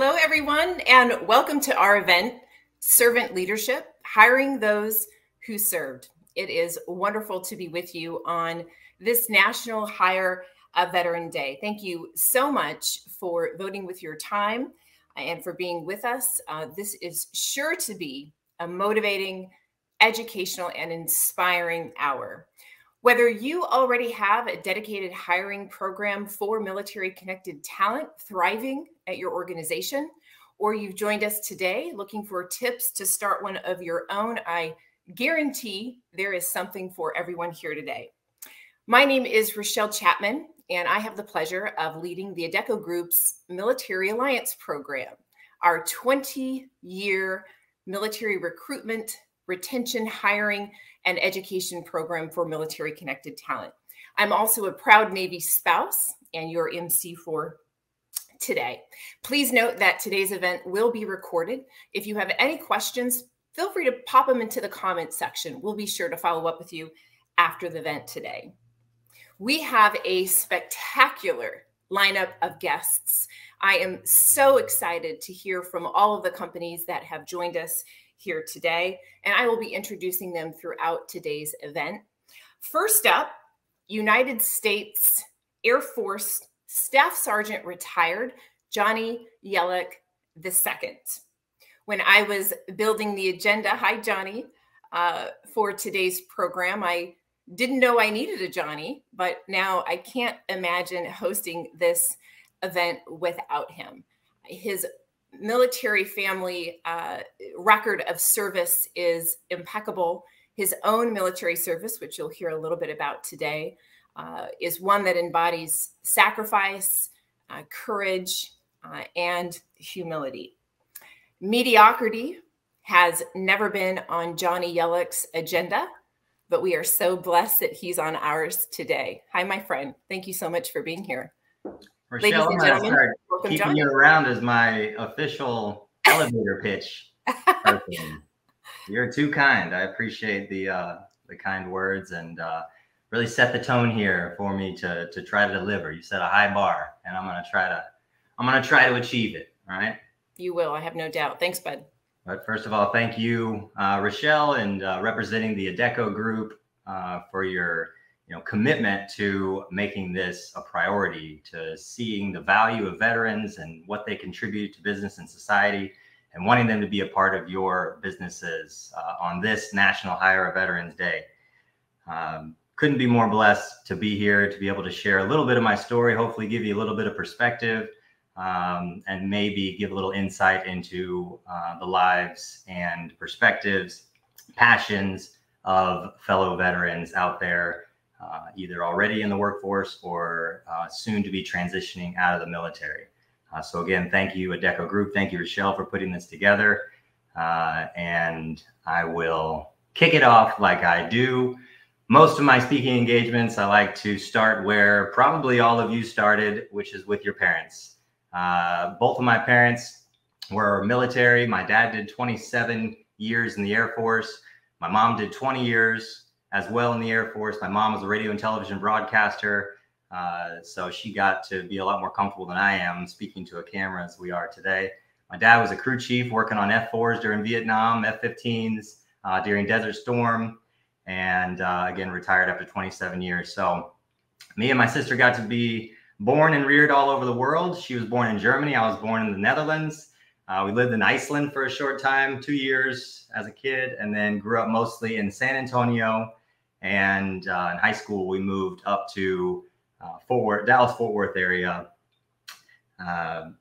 Hello, everyone, and welcome to our event, Servant Leadership, Hiring Those Who Served. It is wonderful to be with you on this National Hire a Veteran Day. Thank you so much for voting with your time and for being with us. This is sure to be a motivating, educational, and inspiring hour. Whether you already have a dedicated hiring program for military-connected talent thriving at your organization, or you've joined us today looking for tips to start one of your own, I guarantee there is something for everyone here today. My name is Rochelle Chapman, and I have the pleasure of leading the Adecco Group's Military Alliance Program, our 20-year military recruitment, retention, hiring, and education program for military-connected talent. I'm also a proud Navy spouse and your MC for today. Please note that today's event will be recorded. If you have any questions, feel free to pop them into the comment section. We'll be sure to follow up with you after the event today. We have a spectacular lineup of guests. I am so excited to hear from all of the companies that have joined us here today, and I will be introducing them throughout today's event. First up, United States Air Force Staff Sergeant retired, Johnny Yellick II. When I was building the agenda, hi Johnny, for today's program, I didn't know I needed a Johnny, but now I can't imagine hosting this event without him. His military family record of service is impeccable. His own military service, which you'll hear a little bit about today, is one that embodies sacrifice, courage, and humility. Mediocrity has never been on Johnny Yellick's agenda, but we are so blessed that he's on ours today. Hi, my friend. Thank you so much for being here. Rochelle, ladies and gentlemen, welcome, keeping Johnny. you around as my official elevator pitch person. You're too kind. I appreciate the kind words and really set the tone here for me to try to deliver. You set a high bar, and I'm gonna try to achieve it. All right. You will. I have no doubt. Thanks, bud. But first of all, thank you, Rochelle, and representing the Adecco Group for your commitment to making this a priority, to seeing the value of veterans and what they contribute to business and society, and wanting them to be a part of your businesses on this National Hire a Veterans Day. Couldn't be more blessed to be here, to be able to share a little bit of my story, hopefully give you a little bit of perspective, and maybe give a little insight into the lives and perspectives, passions of fellow veterans out there, either already in the workforce or soon to be transitioning out of the military. So again, thank you, Adecco Group. Thank you, Rochelle, for putting this together. And I will kick it off like I do most of my speaking engagements. I like to start where probably all of you started, which is with your parents. Both of my parents were military. My dad did 27 years in the Air Force. My mom did 20 years as well in the Air Force. My mom was a radio and television broadcaster, so she got to be a lot more comfortable than I am speaking to a camera as we are today. My dad was a crew chief working on F-4s during Vietnam, F-15s during Desert Storm, and again, retired after 27 years. So me and my sister got to be born and reared all over the world. She was born in Germany. I was born in the Netherlands. We lived in Iceland for a short time, 2 years as a kid, and then grew up mostly in San Antonio. And in high school, we moved up to Dallas, Fort Worth area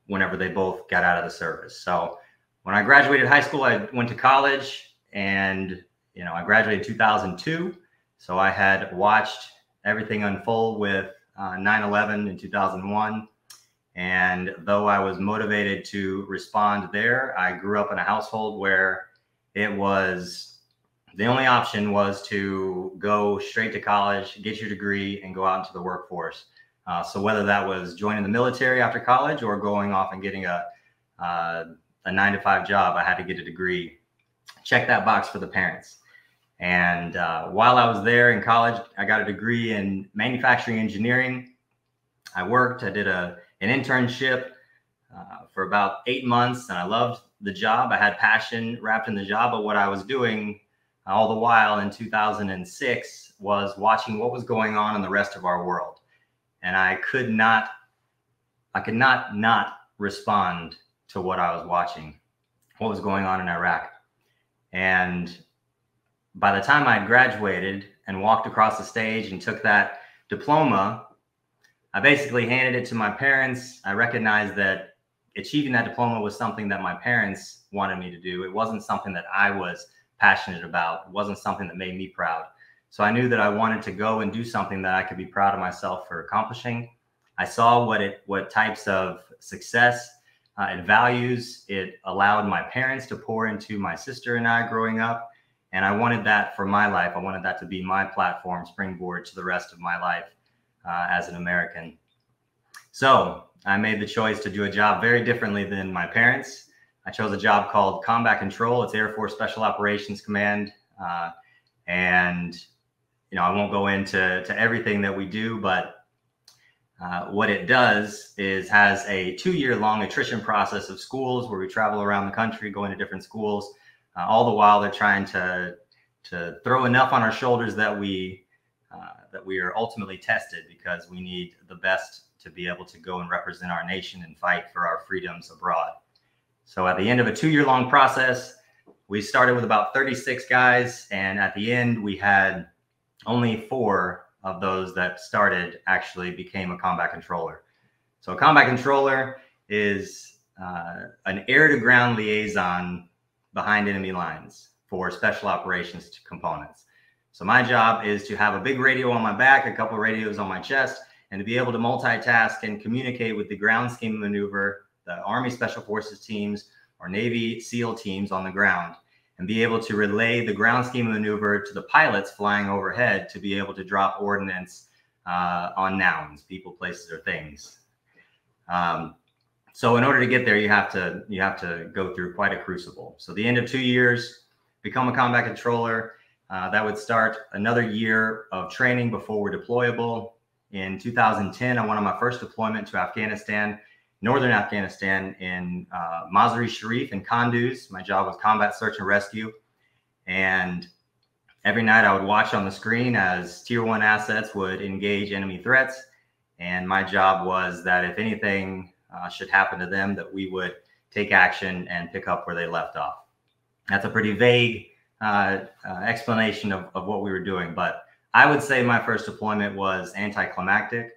whenever they both got out of the service. So when I graduated high school, I went to college, and I graduated in 2002. So I had watched everything unfold with 9/11 in 2001. And though I was motivated to respond there, I grew up in a household where it was the only option was to go straight to college, get your degree, and go out into the workforce. So whether that was joining the military after college or going off and getting a 9-to-5 job, I had to get a degree. Check that box for the parents. And while I was there in college, I got a degree in manufacturing engineering. I worked, I did an internship for about 8 months, and I loved the job. I had passion wrapped in the job, but what I was doing all the while in 2006 was watching what was going on in the rest of our world. And I could not respond to what I was watching, what was going on in Iraq. And by the time I graduated and walked across the stage and took that diploma, I basically handed it to my parents. I recognized that achieving that diploma was something that my parents wanted me to do. It wasn't something that I was passionate about. It wasn't something that made me proud. So I knew that I wanted to go and do something that I could be proud of myself for accomplishing. I saw what types of success and values it allowed my parents to pour into my sister and I growing up. And I wanted that for my life. I wanted that to be my platform, springboard to the rest of my life as an American. So I made the choice to do a job very differently than my parents. I chose a job called Combat Control. It's Air Force Special Operations Command. And, you know, I won't go into everything that we do, but what it does is has a 2-year-long attrition process of schools where we travel around the country, going to different schools. All the while they're trying to throw enough on our shoulders that we are ultimately tested, because we need the best to be able to go and represent our nation and fight for our freedoms abroad. So at the end of a 2-year-long process, we started with about 36 guys, and at the end we had only 4 of those that started actually became a combat controller. So a combat controller is an air-to-ground liaison behind enemy lines for special operations components. So my job is to have a big radio on my back, a couple of radios on my chest, and to be able to multitask and communicate with the ground scheme of maneuver, the Army Special Forces teams or Navy SEAL teams on the ground, and be able to relay the ground scheme of maneuver to the pilots flying overhead to be able to drop ordnance on nouns, people, places, or things. So in order to get there, you have to go through quite a crucible. So the end of 2 years, become a combat controller. That would start another year of training before we're deployable. In 2010, I went on my first deployment to Afghanistan, northern Afghanistan, in Mazar-i-Sharif and Kunduz. My job was combat search and rescue. And every night I would watch on the screen as Tier 1 assets would engage enemy threats. And my job was that if anything should happen to them, that we would take action and pick up where they left off. That's a pretty vague explanation of what we were doing, but I would say my first deployment was anticlimactic.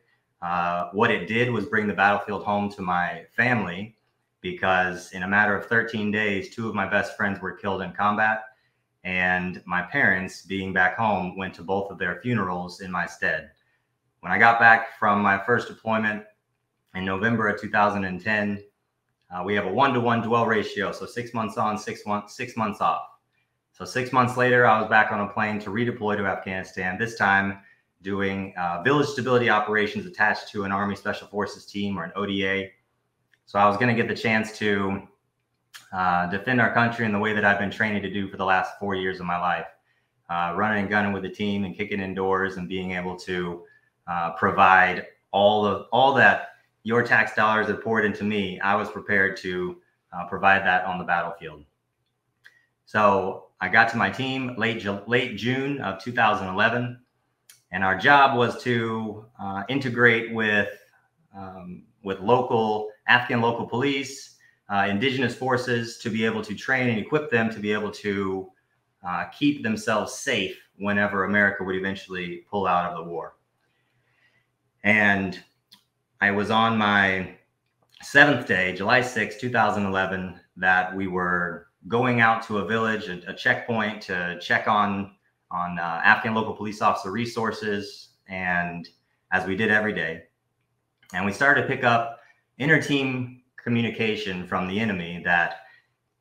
What it did was bring the battlefield home to my family, because in a matter of 13 days, 2 of my best friends were killed in combat, and my parents, being back home, went to both of their funerals in my stead. When I got back from my first deployment in November of 2010, we have a 1-to-1 dwell ratio, so 6 months on, 6 months off. So 6 months later, I was back on a plane to redeploy to Afghanistan, this time doing village stability operations attached to an Army Special Forces team, or an ODA. So I was going to get the chance to defend our country in the way that I've been training to do for the last 4 years of my life, running and gunning with the team and kicking indoors and being able to provide all that your tax dollars have poured into me. I was prepared to provide that on the battlefield. So I got to my team late June of 2011, and our job was to integrate with Afghan local police, indigenous forces, to be able to train and equip them to be able to keep themselves safe whenever America would eventually pull out of the war. And I was on my 7th day, July 6, 2011, that we were going out to a village, a checkpoint, to check on Afghan local police officer resources, and as we did every day. And we started to pick up inter-team communication from the enemy that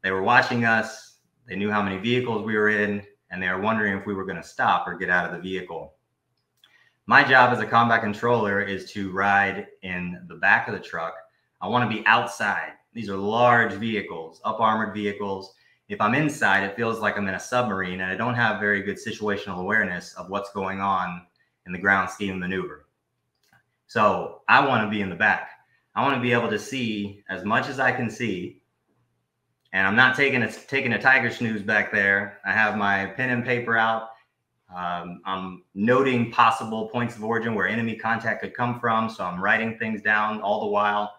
they were watching us, they knew how many vehicles we were in, and they were wondering if we were going to stop or get out of the vehicle. My job as a combat controller is to ride in the back of the truck. I want to be outside. These are large vehicles, up-armored vehicles. If I'm inside, it feels like I'm in a submarine, and I don't have very good situational awareness of what's going on in the ground scheme maneuver. So I want to be in the back. I want to be able to see as much as I can see. And I'm not taking a tiger snooze back there. I have my pen and paper out. I'm noting possible points of origin where enemy contact could come from. So I'm writing things down all the while.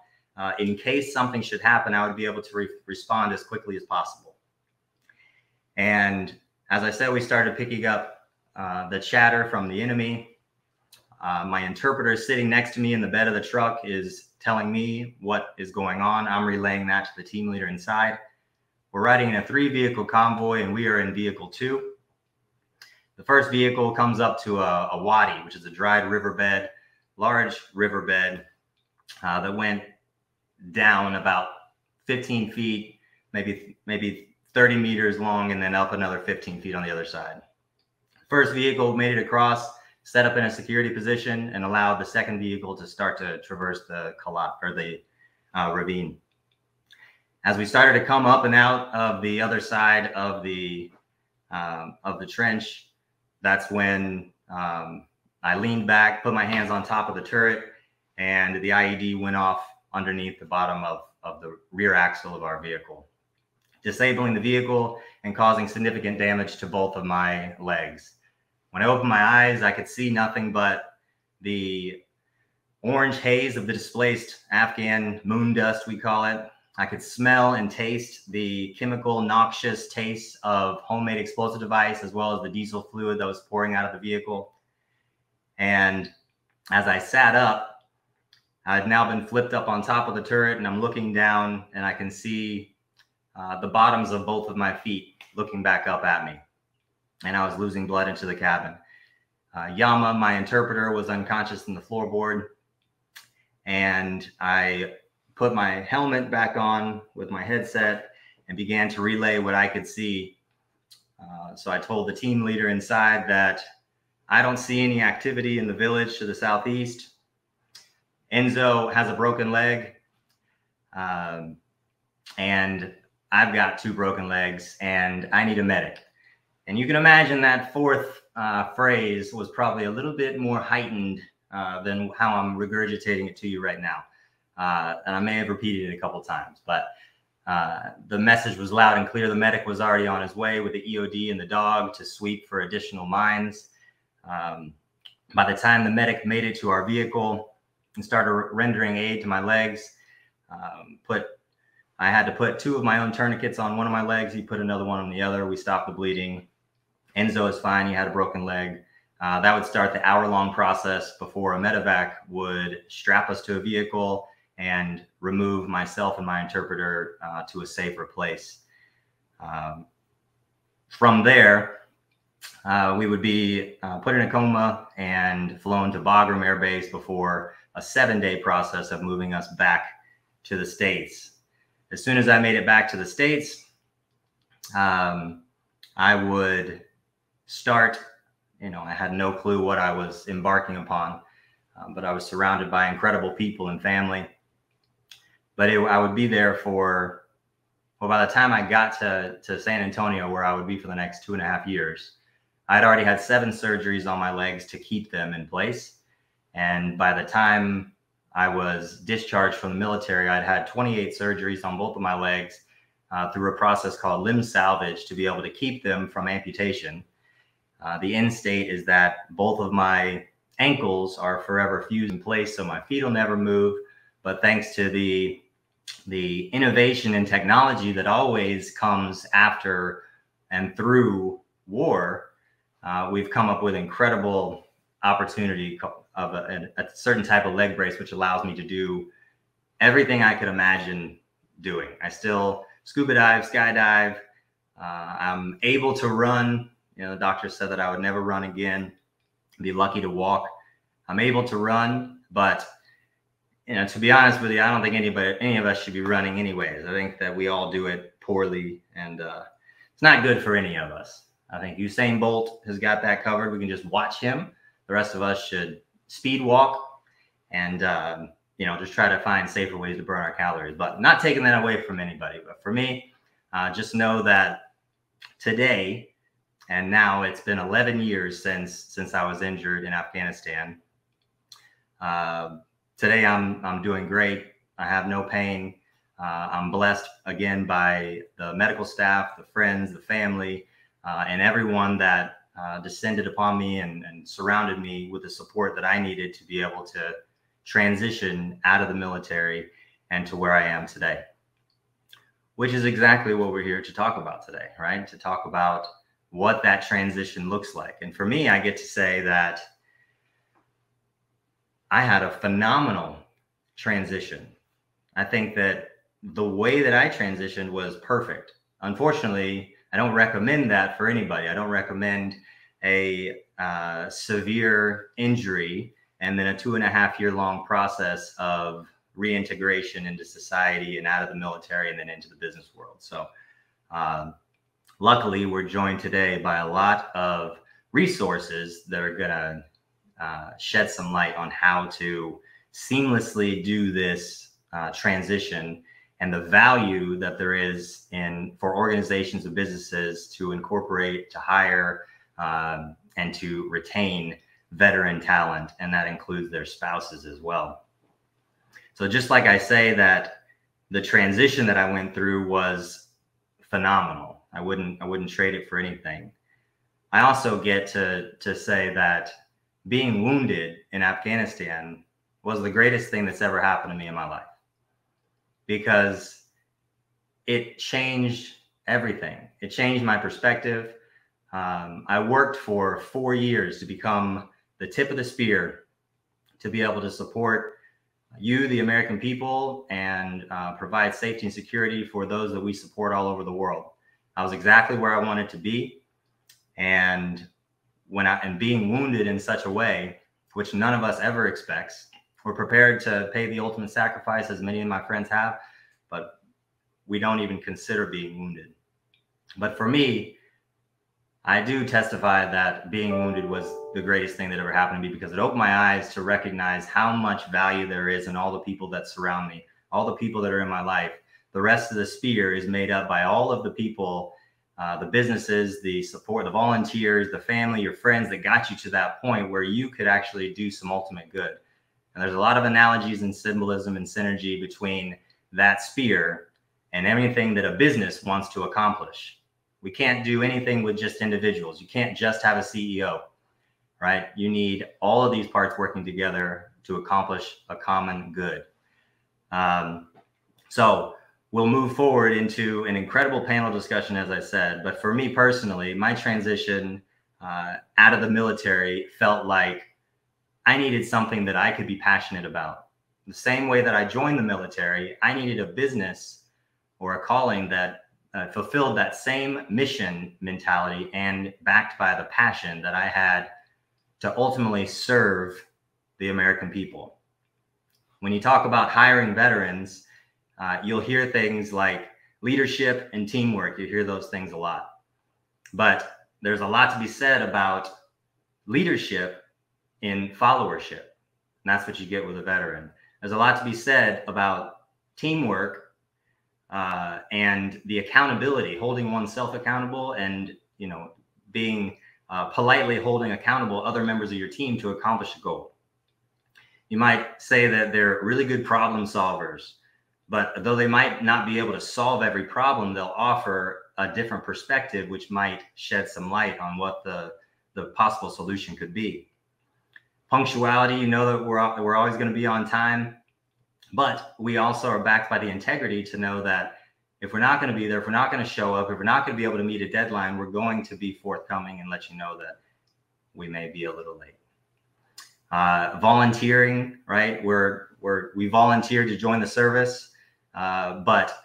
In case something should happen, I would be able to respond as quickly as possible. And as I said, we started picking up the chatter from the enemy. My interpreter sitting next to me in the bed of the truck is telling me what is going on. I'm relaying that to the team leader inside. We're riding in a 3-vehicle convoy, and we are in vehicle 2. The first vehicle comes up to a wadi, which is a dried riverbed, large riverbed that went down about 15 feet, maybe 30 meters long, and then up another 15 feet on the other side. First vehicle made it across, set up in a security position, and allowed the second vehicle to start to traverse the ravine. As we started to come up and out of the other side of the trench, that's when I leaned back, put my hands on top of the turret, and the IED went off underneath the bottom of the rear axle of our vehicle, disabling the vehicle and causing significant damage to both of my legs. When I opened my eyes, I could see nothing but the orange haze of the displaced Afghan moon dust, we call it. I could smell and taste the chemical noxious taste of homemade explosive device, as well as the diesel fluid that was pouring out of the vehicle. And as I sat up, I had now been flipped up on top of the turret, and I'm looking down, and I can see the bottoms of both of my feet looking back up at me. And I was losing blood into the cabin. Yama, my interpreter, was unconscious in the floorboard. And I put my helmet back on with my headset and began to relay what I could see. So I told the team leader inside that I don't see any activity in the village to the southeast. Enzo has a broken leg. And I've got 2 broken legs, and I need a medic. And you can imagine that fourth phrase was probably a little bit more heightened than how I'm regurgitating it to you right now. And I may have repeated it a couple times, but the message was loud and clear. The medic was already on his way with the EOD and the dog to sweep for additional mines. By the time the medic made it to our vehicle and started rendering aid to my legs, I had to put 2 of my own tourniquets on one of my legs. He put another one on the other. We stopped the bleeding. Enzo is fine. He had a broken leg. That would start the hour-long process before a medevac would strap us to a vehicle and remove myself and my interpreter to a safer place. From there, we would be put in a coma and flown to Bagram Air Base before a 7-day process of moving us back to the States. As soon as I made it back to the States, I would start, I had no clue what I was embarking upon, but I was surrounded by incredible people and family. But I would be there for, by the time I got to San Antonio, where I would be for the next 2.5 years, I'd already had 7 surgeries on my legs to keep them in place. And by the time I was discharged from the military, I'd had 28 surgeries on both of my legs through a process called limb salvage to be able to keep them from amputation. The end state is that both of my ankles are forever fused in place, so my feet will never move. But thanks to the innovation and technology that always comes after and through war, we've come up with incredible opportunity of a certain type of leg brace, which allows me to do everything I could imagine doing. I still scuba dive, skydive. I'm able to run. The doctor said that I would never run again. Be lucky to walk. I'm able to run, but to be honest with you, I don't think any of us should be running anyways. I think that we all do it poorly, and it's not good for any of us. I think Usain Bolt has got that covered. We can just watch him. The rest of us should speed walk and just try to find safer ways to burn our calories, but not taking that away from anybody. But for me, just know that today, and now it's been 11 years since I was injured in Afghanistan. Today I'm doing great. I have no pain. I'm blessed again by the medical staff, the friends, the family, and everyone that descended upon me and surrounded me with the support that I needed to be able to transition out of the military and to where I am today, which is exactly what we're here to talk about today, right? To talk about what that transition looks like. And for me, I get to say that I had a phenomenal transition. I think that the way that I transitioned was perfect. Unfortunately, I don't recommend that for anybody. I don't recommend a severe injury and then a 2.5-year long process of reintegration into society and out of the military and then into the business world. So luckily, we're joined today by a lot of resources that are going to shed some light on how to seamlessly do this transition and the value that there is for organizations and businesses to incorporate, to hire, and to retain veteran talent, and that includes their spouses as well. So just like I say that the transition that I went through was phenomenal, I wouldn't trade it for anything. I also get to say that being wounded in Afghanistan was the greatest thing that's ever happened to me in my life, because it changed everything. It changed my perspective. I worked for 4 years to become the tip of the spear, to be able to support you, the American people, and provide safety and security for those that we support all over the world. I was exactly where I wanted to be. And being wounded in such a way, which none of us ever expects, we're prepared to pay the ultimate sacrifice, as many of my friends have, but we don't even consider being wounded. But for me, I do testify that being wounded was the greatest thing that ever happened to me, because it opened my eyes to recognize how much value there is in all the people that surround me, all the people that are in my life. The rest of the spear is made up by all of the people, the businesses, the support, the volunteers, the family, your friends that got you to that point where you could actually do some ultimate good. And there's a lot of analogies and symbolism and synergy between that spear and everything that a business wants to accomplish. We can't do anything with just individuals. You can't just have a CEO, right? You need all of these parts working together to accomplish a common good. So we'll move forward into an incredible panel discussion, as I said. But for me personally, my transition out of the military felt like I needed something that I could be passionate about. The same way that I joined the military, I needed a business or a calling that fulfilled that same mission mentality and backed by the passion that I had to ultimately serve the American people. When you talk about hiring veterans, you'll hear things like leadership and teamwork. You hear those things a lot. But there's a lot to be said about leadership in followership. And that's what you get with a veteran. There's a lot to be said about teamwork and the accountability, holding oneself accountable, and being politely holding accountable other members of your team to accomplish a goal. You might say that they're really good problem solvers, but though they might not be able to solve every problem, they'll offer a different perspective, which might shed some light on what the possible solution could be. Punctuality, that we're always going to be on time, but we also are backed by the integrity to know that if we're not going to be there, if we're not going to show up, if we're not going to be able to meet a deadline, we're going to be forthcoming and let you know that we may be a little late. Volunteering, right? We volunteered to join the service, but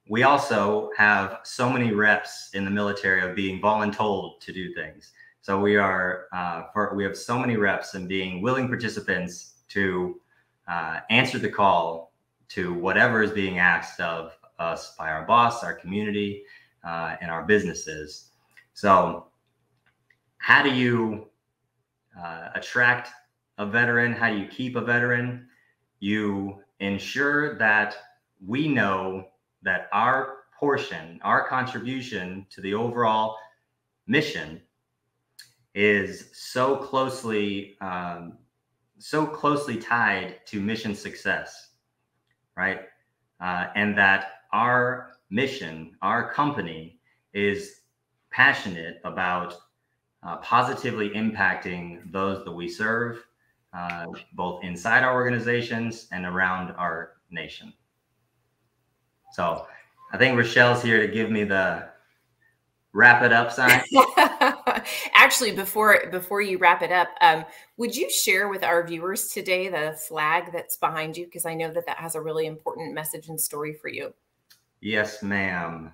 we also have so many reps in the military of being voluntold to do things. So we have so many reps and being willing participants to answer the call to whatever is being asked of us by our boss, our community, and our businesses. So how do you attract a veteran? How do you keep a veteran? You ensure that we know that our portion, our contribution to the overall mission is so closely tied to mission success. right? And that our mission, our company, is passionate about positively impacting those that we serve, both inside our organizations and around our nation. So I think Rochelle's here to give me the wrap it up sign. Actually, before you wrap it up, would you share with our viewers today the flag that's behind you? Because I know that has a really important message and story for you. Yes, ma'am.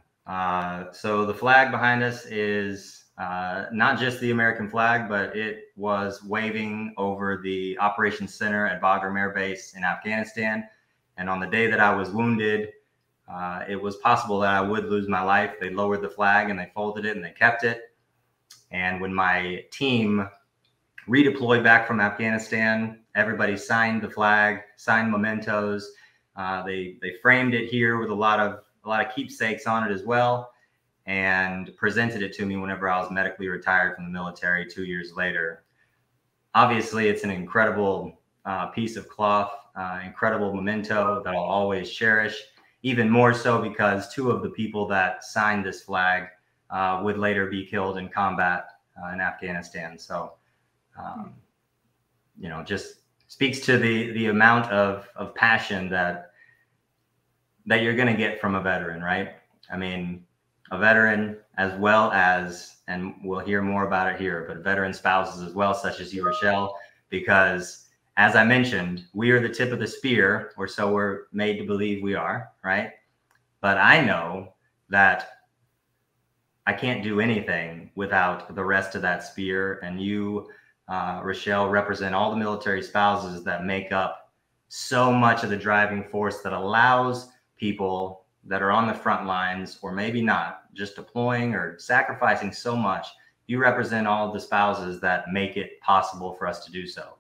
So the flag behind us is not just the American flag, but it was waving over the Operations Center at Bagram Air Base in Afghanistan. And on the day that I was wounded, it was possible that I would lose my life. They lowered the flag and they folded it and they kept it. And when my team redeployed back from Afghanistan, everybody signed the flag, signed mementos. They framed it here with a lot of keepsakes on it as well, and presented it to me whenever I was medically retired from the military 2 years later. Obviously, it's an incredible piece of cloth, incredible memento that I'll always cherish, even more so because two of the people that signed this flag would later be killed in combat in Afghanistan. So, you know, just speaks to the amount of passion that you're going to get from a veteran, right? I mean, a veteran, as well as, and we'll hear more about it here, but veteran spouses as well, such as you, Rochelle, because as I mentioned, we are the tip of the spear, or so we're made to believe we are, right? But I know that I can't do anything without the rest of that spear. And you, Rochelle, represent all the military spouses that make up so much of the driving force that allows people that are on the front lines, or maybe not, just deploying or sacrificing so much. You represent all of the spouses that make it possible for us to do so.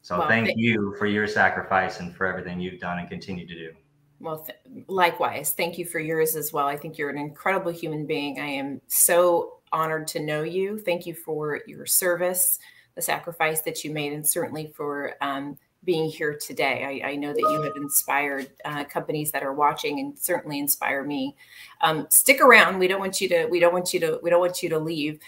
So well, thank you for your sacrifice and for everything you've done and continue to do. Well, likewise, thank you for yours as well. I think you're an incredible human being. I am so honored to know you. Thank you for your service, the sacrifice that you made, and certainly for being here today. I know that you have inspired companies that are watching, and certainly inspire me. Stick around. We don't want you to leave.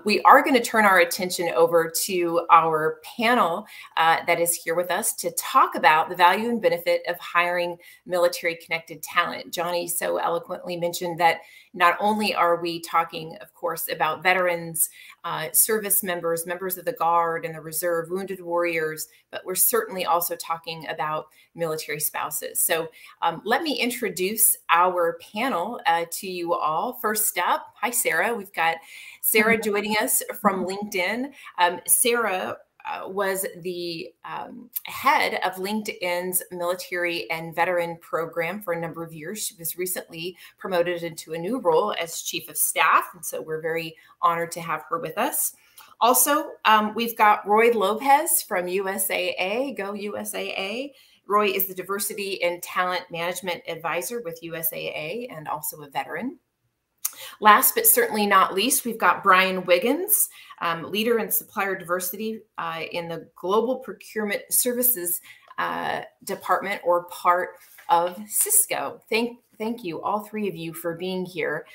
We are going to turn our attention over to our panel that is here with us to talk about the value and benefit of hiring military connected talent. Johnny so eloquently mentioned that not only are we talking, of course, about veterans, service members, members of the Guard and the Reserve, wounded warriors, but we're certainly also talking about military spouses. So let me introduce our panel to you all. First up, hi, Sarah. We've got Sarah joining us from LinkedIn. Sarah was the head of LinkedIn's military and veteran program for a number of years. She was recently promoted into a new role as chief of staff. And so we're very honored to have her with us. Also, we've got Roy Lopez from USAA, Go USAA. Roy is the Diversity and Talent Management Advisor with USAA and also a veteran. Last but certainly not least, we've got Brian Wiggins, leader in supplier diversity in the Global Procurement Services Department, or part of Cisco. Thank you, all three of you, for being here.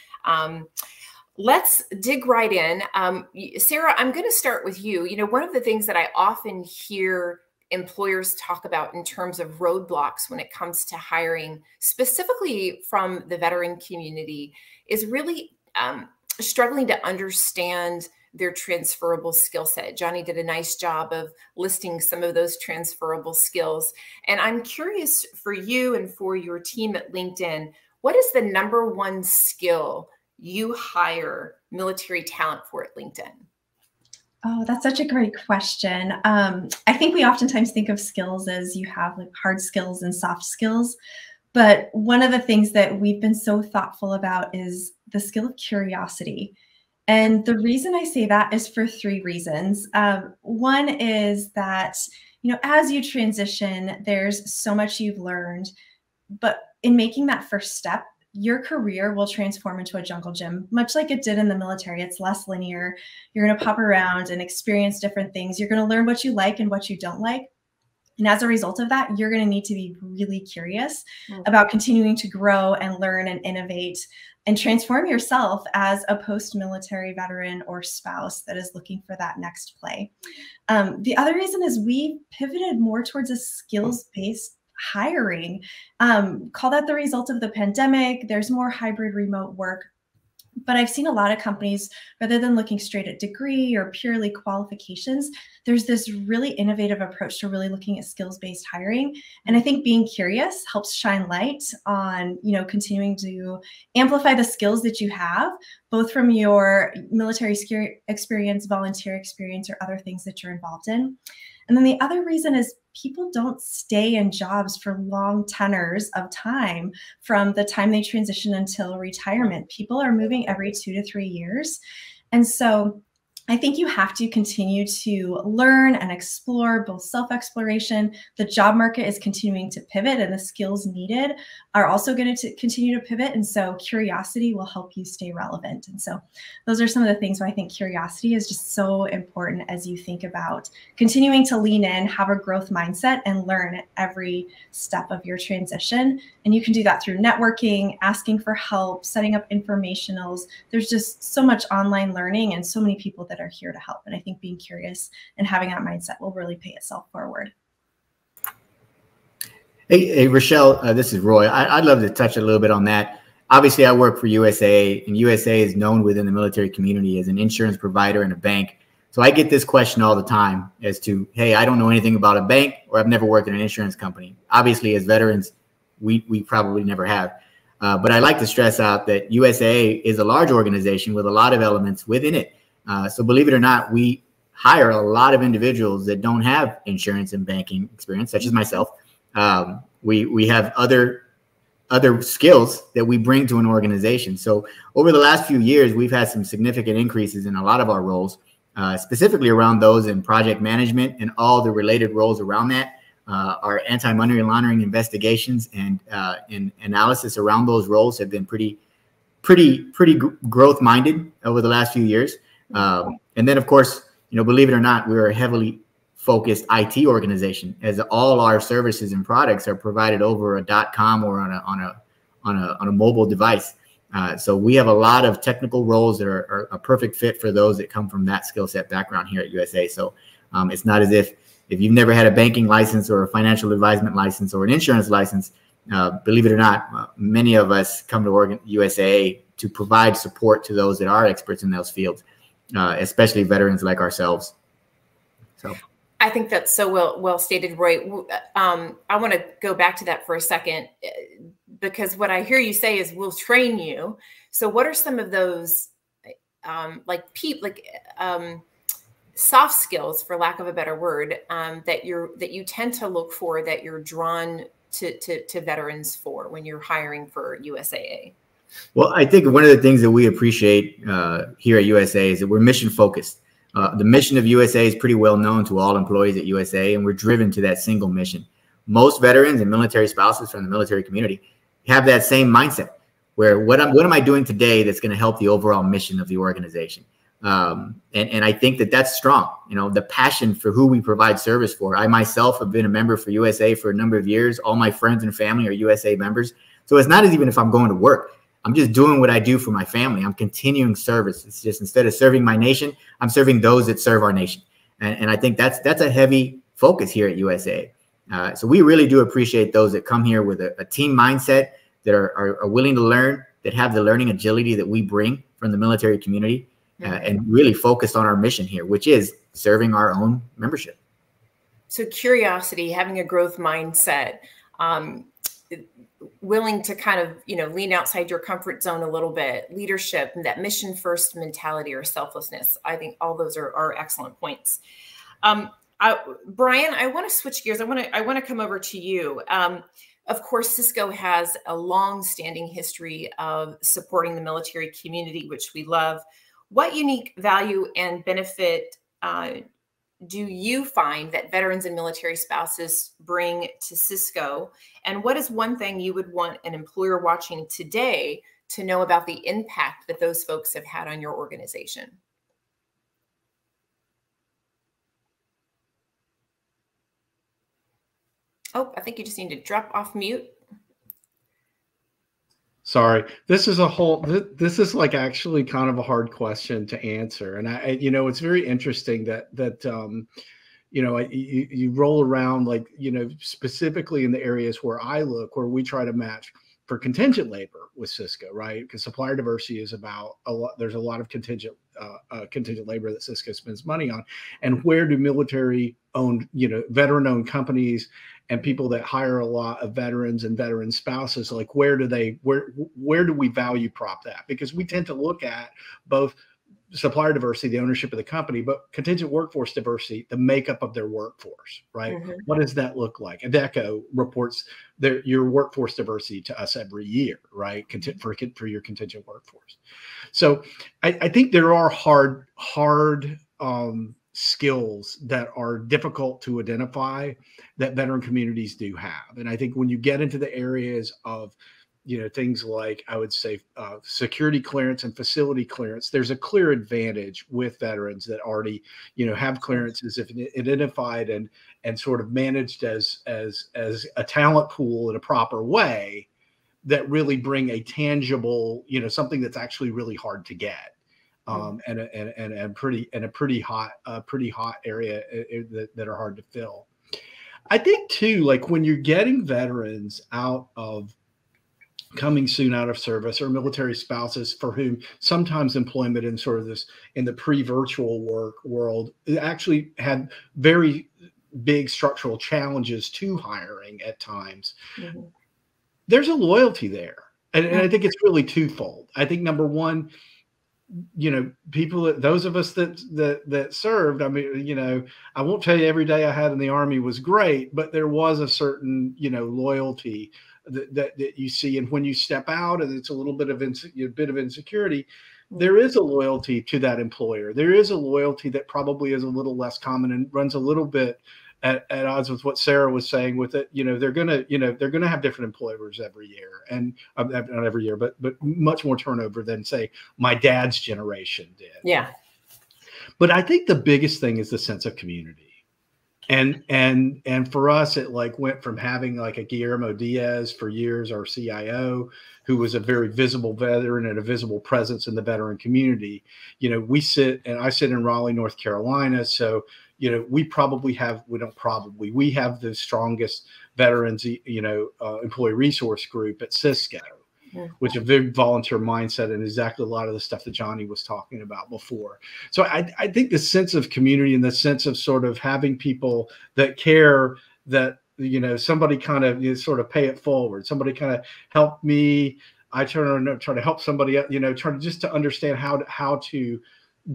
Let's dig right in. Sarah, I'm going to start with you. You know, one of the things that I often hear employers talk about in terms of roadblocks when it comes to hiring, specifically from the veteran community, is really struggling to understand their transferable skill set. Johnny did a nice job of listing some of those transferable skills. And I'm curious for you and for your team at LinkedIn, what is the #1 skill you hire military talent for at LinkedIn? Oh, that's such a great question. I think we oftentimes think of skills as you have like hard skills and soft skills. But one of the things that we've been so thoughtful about is the skill of curiosity. And the reason I say that is for 3 reasons. One is that, you know, as you transition, there's so much you've learned, but in making that first step, your career will transform into a jungle gym, much like it did in the military. It's less linear. You're going to pop around and experience different things. You're going to learn what you like and what you don't like. And as a result of that, you're going to need to be really curious about continuing to grow and learn and innovate and transform yourself as a post-military veteran or spouse that is looking for that next play. The other reason is we pivoted more towards a skills-based hiring. Call that the result of the pandemic. There's more hybrid remote work. But I've seen a lot of companies, rather than looking straight at degree or purely qualifications, there's this really innovative approach to really looking at skills-based hiring. And I think being curious helps shine light on, continuing to amplify the skills that you have, both from your military experience, volunteer experience, or other things that you're involved in. And then the other reason is people don't stay in jobs for long tenors of time from the time they transition until retirement. People are moving every 2 to 3 years. And so I think you have to continue to learn and explore, both self-exploration. The job market is continuing to pivot, and the skills needed are also going to continue to pivot. And so curiosity will help you stay relevant. And so those are some of the things why I think curiosity is just so important as you think about continuing to lean in, have a growth mindset, and learn at every step of your transition. And you can do that through networking, asking for help, setting up informationals. There's just so much online learning and so many people that are here to help. And I think being curious and having that mindset will really pay itself forward. Hey, Rochelle, this is Roy. I'd love to touch a little bit on that. Obviously, I work for USAA, and USAA is known within the military community as an insurance provider and a bank. So I get this question all the time as to, hey, I don't know anything about a bank, or I've never worked in an insurance company. Obviously, as veterans, we probably never have. But I like to stress out that USAA is a large organization with a lot of elements within it. So believe it or not, we hire a lot of individuals that don't have insurance and banking experience, such as myself. We have other skills that we bring to an organization. So over the last few years, we've had some significant increases in a lot of our roles, specifically around those in project management and all the related roles around that. Our anti-money laundering investigations and analysis around those roles have been pretty growth minded over the last few years. And then, of course, believe it or not, we're a heavily focused IT organization, as all our services and products are provided over a .com or on a mobile device. So we have a lot of technical roles that are a perfect fit for those that come from that skill set background here at USA. So it's not as if you've never had a banking license or a financial advisement license or an insurance license, believe it or not, many of us come to USAA to provide support to those that are experts in those fields, especially veterans like ourselves. So I think that's so well stated, Roy. I want to go back to that for a second, because what I hear you say is we'll train you. So what are some of those soft skills, for lack of a better word, that you tend to look for, that you're drawn to veterans for when you're hiring for USAA? Well, I think one of the things that we appreciate here at USAA is that we're mission focused. The mission of USAA is pretty well known to all employees at USAA, and we're driven to that single mission. Most veterans and military spouses from the military community have that same mindset, where what am I doing today that's going to help the overall mission of the organization? And I think that that's strong. The passion for who we provide service for. I myself have been a member for USAA for a number of years. All my friends and family are USAA members. So it's not as even if I'm going to work. I'm just doing what I do for my family. I'm continuing service. It's just, instead of serving my nation, I'm serving those that serve our nation. And I think that's a heavy focus here at USAA. So we really do appreciate those that come here with a team mindset, that are willing to learn, that have the learning agility that we bring from the military community, and really focused on our mission here, which is serving our own membership. So curiosity, having a growth mindset, willing to kind of, lean outside your comfort zone a little bit, leadership, and that mission first mentality or selflessness. I think all those are excellent points. Brian, I want to switch gears. I want to come over to you. Of course, Cisco has a long-standing history of supporting the military community, which we love. What unique value and benefit do you find that veterans and military spouses bring to Cisco? And what is one thing you would want an employer watching today to know about the impact that those folks have had on your organization? Oh, I think you just need to drop off mute. Sorry, this is a whole, this is like actually kind of a hard question to answer. And it's very interesting that you roll around, like, specifically in the areas where I look, where we try to match for contingent labor with Cisco, right? Because supplier diversity is about a lot. There's a lot of contingent labor that Cisco spends money on. And where do military owned, veteran owned companies and people that hire a lot of veterans and veteran spouses, like where do we value prop that? Because we tend to look at both supplier diversity, the ownership of the company, but contingent workforce diversity, the makeup of their workforce, right? Mm-hmm. What does that look like? Adecco reports your workforce diversity to us every year, right? For your contingent workforce. So I think there are hard skills that are difficult to identify that veteran communities do have. And I think when you get into the areas of things like, I would say, security clearance and facility clearance, there's a clear advantage with veterans that already, have clearances if identified and sort of managed as a talent pool in a proper way that really bring a tangible, something that's actually really hard to get. And a pretty hot area that are hard to fill. I think too, like when you're getting veterans coming soon out of service, or military spouses for whom sometimes employment in sort of in the pre-virtual work world actually had very big structural challenges to hiring at times. Mm-hmm. There's a loyalty there. And I think it's really twofold. I think number one, those of us that served, I mean, I won't tell you every day I had in the Army was great, but there was a certain, loyalty that you see. And when you step out and it's a little bit of insecurity, there is a loyalty to that employer. There is a loyalty that probably is a little less common and runs a little bit at odds with what Sarah was saying with it. They're going to have different employers every year, and not every year, but much more turnover than, say, my dad's generation did. Yeah. But I think the biggest thing is the sense of community. And for us, it like went from having like a Guillermo Diaz for years, our CIO, who was a very visible veteran and a visible presence in the veteran community. I sit in Raleigh, North Carolina. So, we have the strongest veterans, employee resource group at Cisco, which is a very volunteer mindset and exactly a lot of the stuff that Johnny was talking about before. So I think the sense of community and the sense of sort of having people that care, that, somebody kind of sort of pay it forward. Somebody kind of help me. I try to help somebody, try to understand how to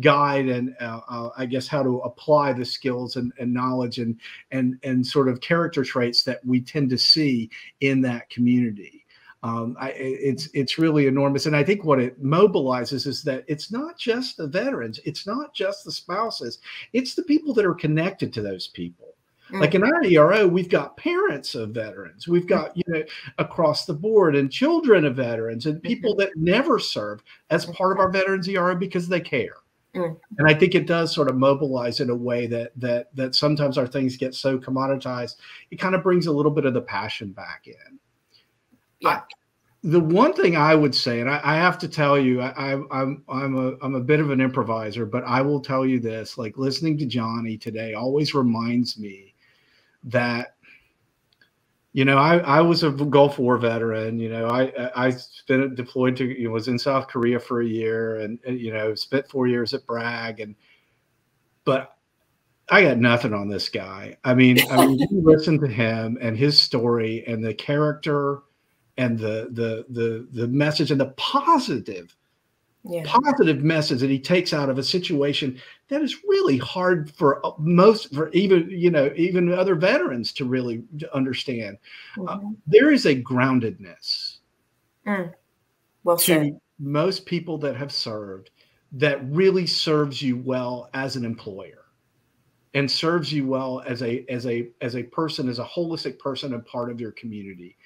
guide and I guess how to apply the skills and knowledge and sort of character traits that we tend to see in that community. It's really enormous. And I think what it mobilizes is that it's not just the veterans, it's not just the spouses, it's the people that are connected to those people. Mm-hmm. Like in our ERO, we've got parents of veterans, we've got, across the board, and children of veterans and people that never served as part of our veterans ERO because they care. Mm-hmm. And I think it does sort of mobilize in a way that sometimes our things get so commoditized, it kind of brings a little bit of the passion back in. Yeah. The one thing I would say, and I have to tell you, I'm a bit of an improviser, but I will tell you this: like listening to Johnny today always reminds me that, I was a Gulf War veteran. I spent deployed to, was in South Korea for a year, and spent 4 years at Bragg, but I got nothing on this guy. I mean, you listen to him and his story and the character and the message and the positive message that he takes out of a situation that is really hard for even other veterans to really understand. Mm-hmm. There is a groundedness to most people that have served that really serves you well as an employer and serves you well as a person, as a holistic person and part of your community.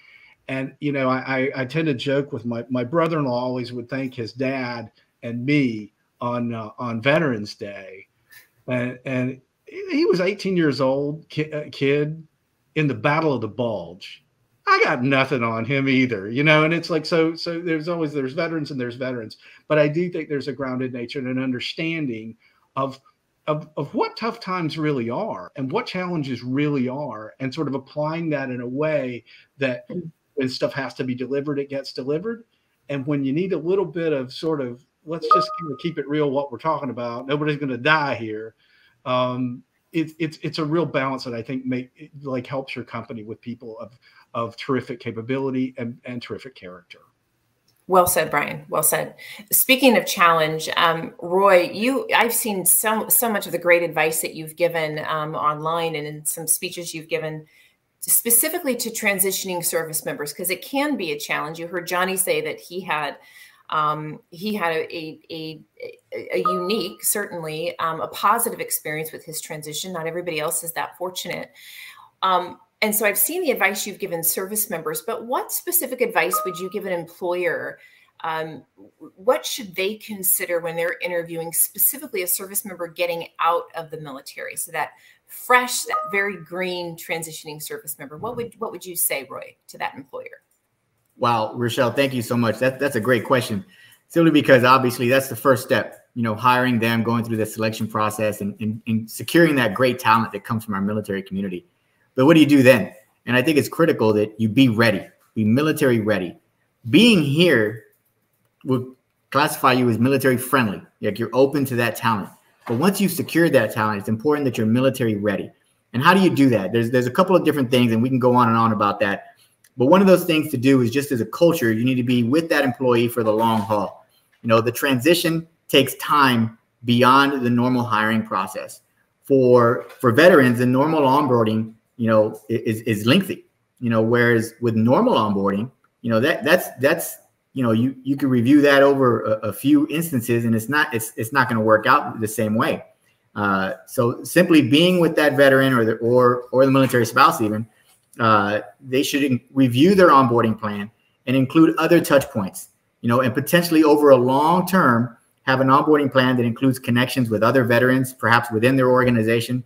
And, I tend to joke with my brother-in-law always would thank his dad and me on Veterans Day. And he was 18 years old, kid, in the Battle of the Bulge, I got nothing on him either, you know. And it's like, so there's veterans and there's veterans, but I do think there's a grounded nature and an understanding of what tough times really are and what challenges really are, and sort of applying that in a way that when stuff has to be delivered, it gets delivered. And when you need a little bit of sort of, let's just kind of keep it real, what we're talking about, nobody's going to die here. It's a real balance that I think helps your company with people of terrific capability and terrific character. Well said, Brian. Well said. Speaking of challenge, Roy, I've seen so much of the great advice that you've given online and in some speeches you've given specifically to transitioning service members, because it can be a challenge. You heard Johnny say that he had a unique, certainly a positive experience with his transition. Not everybody else is that fortunate. And so I've seen the advice you've given service members, but what specific advice would you give an employer? What should they consider when they're interviewing specifically a service member getting out of the military? So that fresh, that very green transitioning service member, what would you say, Roy, to that employer? Wow, Rochelle, thank you so much. That's a great question. Simply because obviously that's the first step, you know, hiring them, going through the selection process and securing that great talent that comes from our military community. But what do you do then? And I think it's critical that you be ready, be military ready. Being here will classify you as military friendly, like you're open to that talent. But once you've secured that talent, it's important that you're military ready. And how do you do that? There's a couple of different things, and we can go on and on about that. But one of those things to do is, just as a culture, you need to be with that employee for the long haul. You know, the transition takes time beyond the normal hiring process. For veterans, the normal onboarding, you know, is lengthy. You know, whereas with normal onboarding, you know, that's you know, you can review that over a few instances, and it's not going to work out the same way. So simply being with that veteran or the military spouse even, they should review their onboarding plan and include other touch points, you know, and potentially over a long term have an onboarding plan that includes connections with other veterans, perhaps within their organization,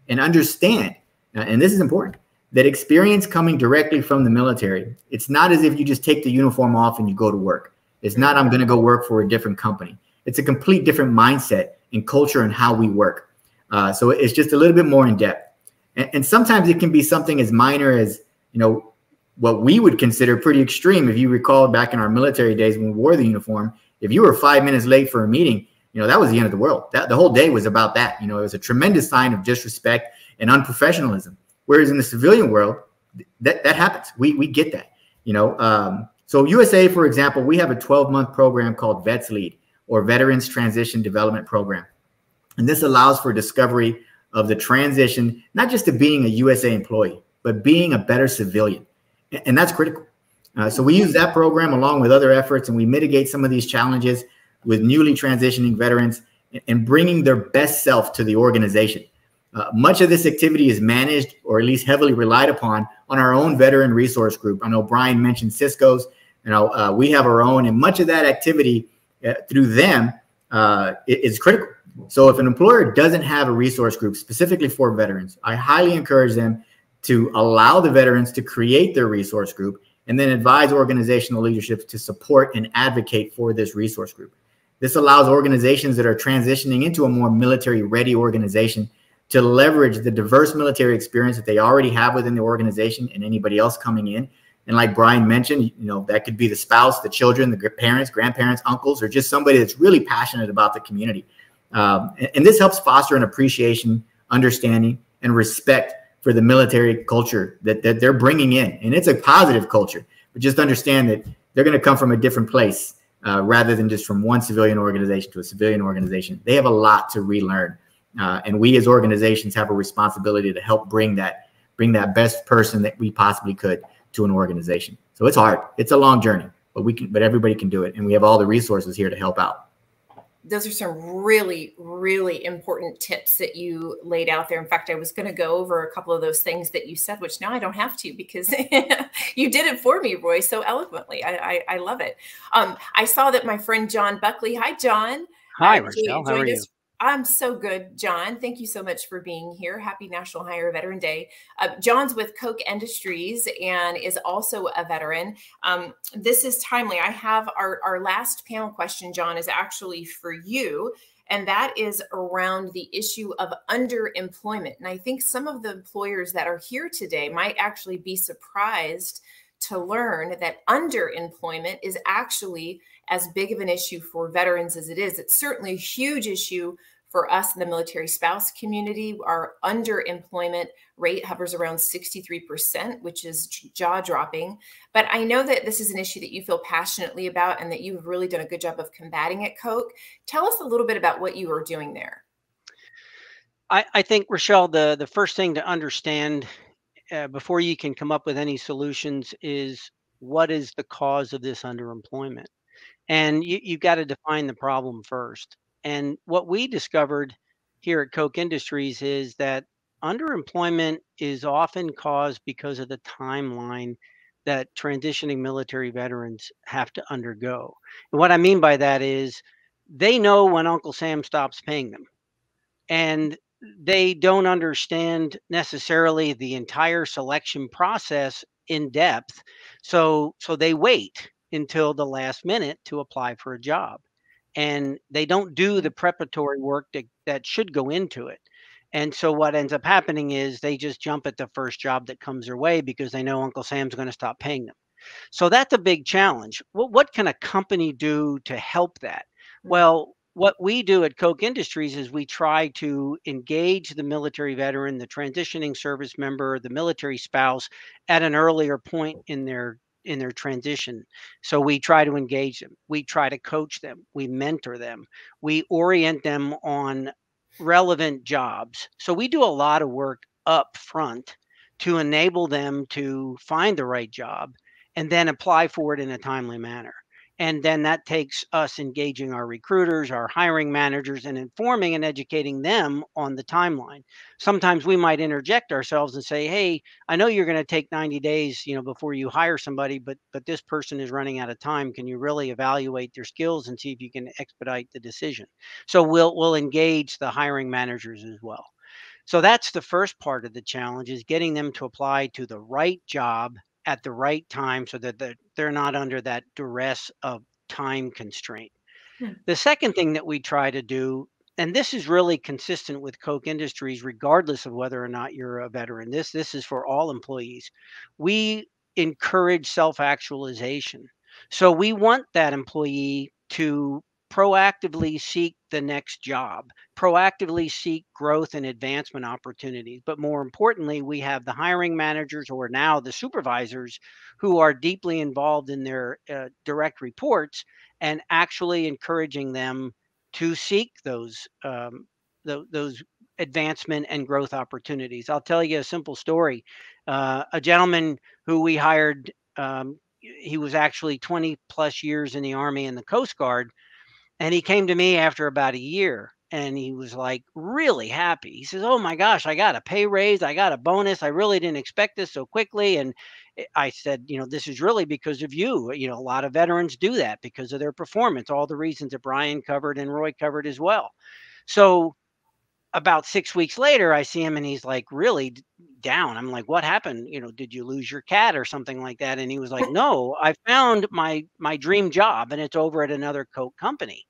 and understand, and this is important, that experience coming directly from the military, it's not as if you just take the uniform off and you go to work. It's not, I'm going to go work for a different company. It's a complete different mindset and culture and how we work. So it's just a little bit more in depth. And sometimes it can be something as minor as, you know, what we would consider pretty extreme. If you recall back in our military days when we wore the uniform, if you were 5 minutes late for a meeting, you know, that was the end of the world. The whole day was about that. You know, it was a tremendous sign of disrespect and unprofessionalism. Whereas in the civilian world, that happens. We get that, you know. So USA, for example, we have a 12-month program called Vets Lead, or Veterans Transition Development Program. And this allows for discovery of the transition, not just to being a USA employee, but being a better civilian. And that's critical. So we use that program along with other efforts, and we mitigate some of these challenges with newly transitioning veterans and bringing their best self to the organization. Much of this activity is managed, or at least heavily relied upon, on our own veteran resource group. I know Brian mentioned Cisco's. You know, we have our own, and much of that activity through them is critical. So if an employer doesn't have a resource group specifically for veterans, I highly encourage them to allow the veterans to create their resource group and then advise organizational leadership to support and advocate for this resource group. This allows organizations that are transitioning into a more military-ready organization to leverage the diverse military experience that they already have within the organization and anybody else coming in. And like Brian mentioned, you know, that could be the spouse, the children, the parents, grandparents, uncles, or just somebody that's really passionate about the community. And this helps foster an appreciation, understanding, and respect for the military culture that they're bringing in. And it's a positive culture, but just understand that they're going to come from a different place rather than just from one civilian organization to a civilian organization. They have a lot to relearn. And we as organizations have a responsibility to help bring that best person that we possibly could to an organization. So it's hard. It's a long journey, but everybody can do it. And we have all the resources here to help out. Those are some really, really important tips that you laid out there. In fact, I was going to go over a couple of those things that you said, which now I don't have to because you did it for me, Roy, so eloquently. I love it. I saw that my friend John Buckley. Hi, John. Hi, Rochelle. How are you? I'm so good, John. Thank you so much for being here. Happy National Hire Veteran Day. John's with Koch Industries and is also a veteran. This is timely. I have our last panel question, John, is actually for you. And that is around the issue of underemployment. And I think some of the employers that are here today might actually be surprised to learn that underemployment is actually as big of an issue for veterans as it is. It's certainly a huge issue for us in the military spouse community. Our underemployment rate hovers around 63%, which is jaw-dropping. But I know that this is an issue that you feel passionately about and that you've really done a good job of combating at Koch. Tell us a little bit about what you are doing there. I think, Rochelle, the first thing to understand before you can come up with any solutions is what is the cause of this underemployment? And you've got to define the problem first. And what we discovered here at Koch Industries is that underemployment is often caused because of the timeline that transitioning military veterans have to undergo. And what I mean by that is they know when Uncle Sam stops paying them. And they don't understand necessarily the entire selection process in depth. So they wait until the last minute to apply for a job. And they don't do the preparatory work that should go into it. And so what ends up happening is they just jump at the first job that comes their way because they know Uncle Sam's going to stop paying them. So that's a big challenge. What can a company do to help that? Well, what we do at Koch Industries is we try to engage the military veteran, the transitioning service member, the military spouse at an earlier point in their transition. So we try to engage them. We try to coach them. We mentor them. We orient them on relevant jobs. So we do a lot of work up front to enable them to find the right job and then apply for it in a timely manner. And then that takes us engaging our recruiters, our hiring managers, and informing and educating them on the timeline. Sometimes we might interject ourselves and say, hey, I know you're going to take 90 days, before you hire somebody, but this person is running out of time. Can you really evaluate their skills and see if you can expedite the decision? So we'll engage the hiring managers as well. So that's the first part of the challenge, is getting them to apply to the right job at the right time so that they're not under that duress of time constraint. The second thing that we try to do, and this is really consistent with Koch Industries, regardless of whether or not you're a veteran, this is for all employees. We encourage self-actualization. So we want that employee to proactively seek the next job, proactively seek growth and advancement opportunities. But more importantly, we have the hiring managers, or now the supervisors, who are deeply involved in their direct reports and actually encouraging them to seek those advancement and growth opportunities. I'll tell you a simple story. A gentleman who we hired, he was actually 20 plus years in the Army and the Coast Guard. And he came to me after about a year and he was like really happy. He says, oh my gosh, I got a pay raise. I got a bonus. I really didn't expect this so quickly. And I said, this is really because of you. A lot of veterans do that because of their performance, all the reasons that Brian covered and Roy covered as well. So about 6 weeks later, I see him and he's like really down. I'm like, what happened? Did you lose your cat or something like that? And he was like, no, I found my dream job and it's over at another Koch company.